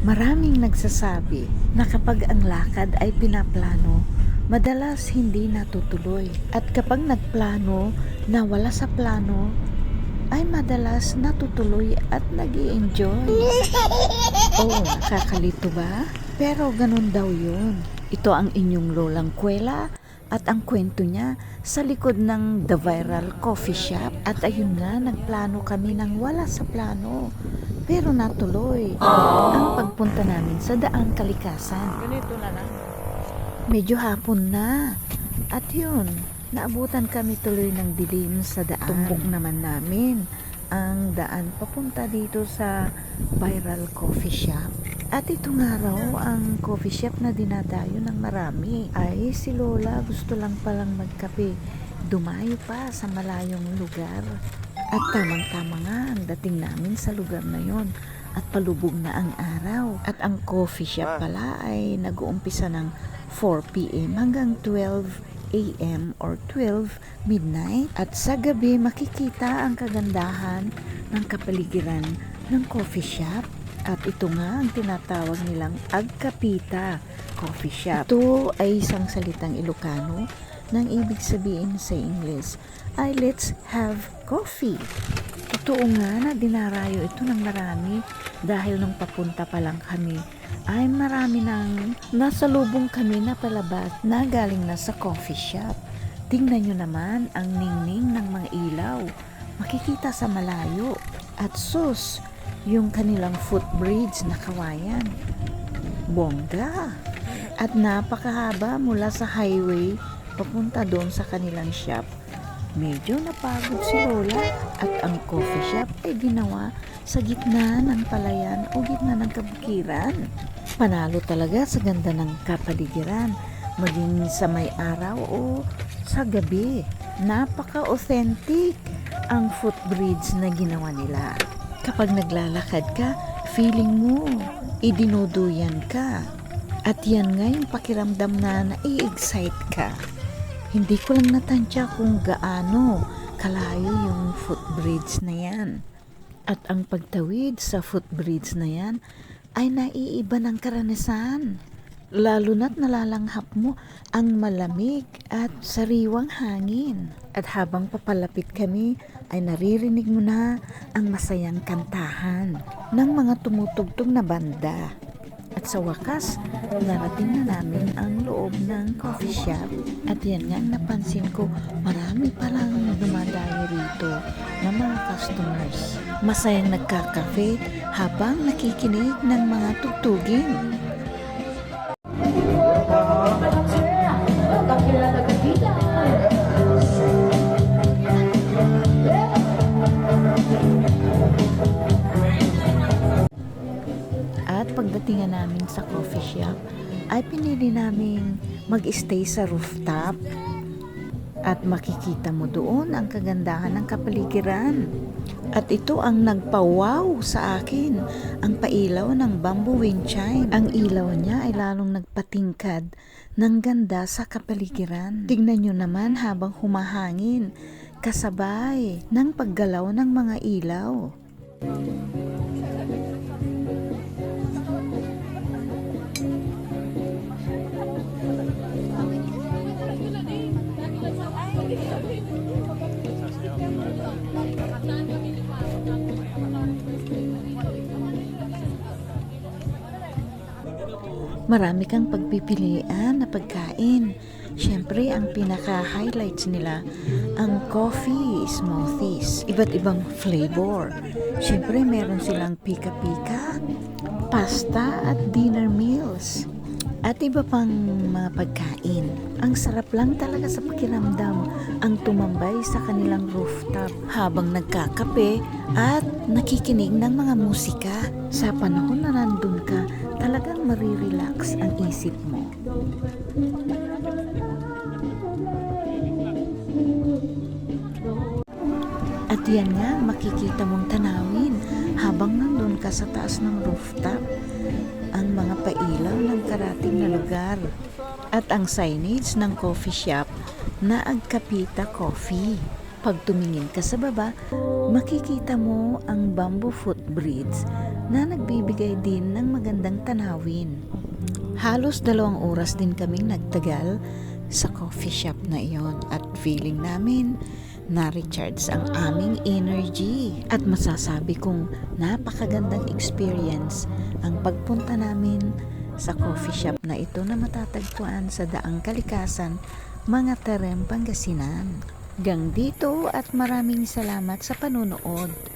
Maraming nagsasabi na kapag ang lakad ay pinaplano, madalas hindi natutuloy. At kapag nagplano na wala sa plano, ay madalas natutuloy at nag-i-enjoy. Oo, nakakalito ba? Pero ganun daw yun. Ito ang inyong lolang Kuwela at ang kwento niya sa likod ng The Viral Coffee Shop. At ayun nga, nagplano kami ng wala sa plano. Pero natuloy ang pagpunta namin sa Daang Kalikasan. Ganito na lang. Medyo hapon na. At yun, naabutan kami tuloy ng dilim sa daan. Tumbok naman namin ang daan papunta dito sa Viral Coffee Shop. At ito nga raw ang coffee shop na dinadayo ng marami. Ay, si Lola gusto lang palang magkape. Dumayo pa sa malayong lugar. At tamang-tama nga ang dating namin sa lugar na yon at palubog na ang araw. At ang coffee shop pala ay nag-uumpisa ng 4 p.m. hanggang 12 a.m. or 12 midnight. At sa gabi makikita ang kagandahan ng kapaligiran ng coffee shop. At ito nga ang tinatawag nilang Agkapita Coffee Shop. Ito ay isang salitang Ilocano nang ibig sabihin sa English ay let's have coffee. Totoo nga na dinarayo ito ng marami dahil nung papunta pa lang kami ay marami nang nasalubong kami na palabas na galing na sa coffee shop. Tingnan nyo naman ang ningning ng mga ilaw. Makikita sa malayo. At sus, yung kanilang footbridge na kawayan. Bongga! At napakahaba mula sa highway papunta doon sa kanilang shop. Medyo napagod si Lola at ang coffee shop ay ginawa sa gitna ng palayan o gitna ng kabukiran. Panalo talaga sa ganda ng kapaligiran, maging sa may araw o sa gabi. Napaka-authentic ang footbridge na ginawa nila. Kapag naglalakad ka, feeling mo, idinuduyan ka. At yan nga yung pakiramdam na nai-excite ka. Hindi ko lang natansya kung gaano kalayo yung footbridge na yan. At ang pagtawid sa footbridge na yan ay naiiba ng karanasan. Lalo na't nalalanghap mo ang malamig at sariwang hangin. At habang papalapit kami ay naririnig mo na ang masayang kantahan ng mga tumutugtog na banda. At sa wakas, narating na namin ang loob ng coffee shop. At yan nga napansin ko, marami palang dumadayo rito na mga customers. Masayang nagkakafe habang nakikinig ng mga tugtugin. At pagdating namin sa coffee shop, ay pinili naming mag-stay sa rooftop. At makikita mo doon ang kagandahan ng kapaligiran. At ito ang nagpa-wow sa akin, ang pailaw ng bamboo wind chime. Ang ilaw niya ay lalong nagpatingkad ng ganda sa kapaligiran. Tignan nyo naman habang humahangin, kasabay ng paggalaw ng mga ilaw. Marami kang pagpipilian na pagkain. Siyempre, ang pinaka-highlights nila, ang coffee smoothies. Iba't ibang flavor. Siyempre, meron silang pika-pika, pasta at dinner meals. At iba pang mga pagkain. Ang sarap lang talaga sa pakiramdam ang tumambay sa kanilang rooftop habang nagkakape at nakikinig ng mga musika. Sa panahon na nandun ka, talagang marirelax ang isip mo. At yan nga makikita mong tanawin habang nandun ka sa taas ng rooftop. Ang mga pailaw ng karating na lugar at ang signage ng coffee shop na Agkapita Coffee. Pag tumingin ka sa baba, makikita mo ang bamboo footbridge na nagbibigay din ng magandang tanawin. Halos 2 oras din kaming nagtagal sa coffee shop na iyon at feeling namin na-recharge ang aming energy at masasabi kong napakagandang experience ang pagpunta namin sa coffee shop na ito na matatagpuan sa Daang Kalikasan, Mga Terem, Pangasinan. Hanggang dito at maraming salamat sa panunood.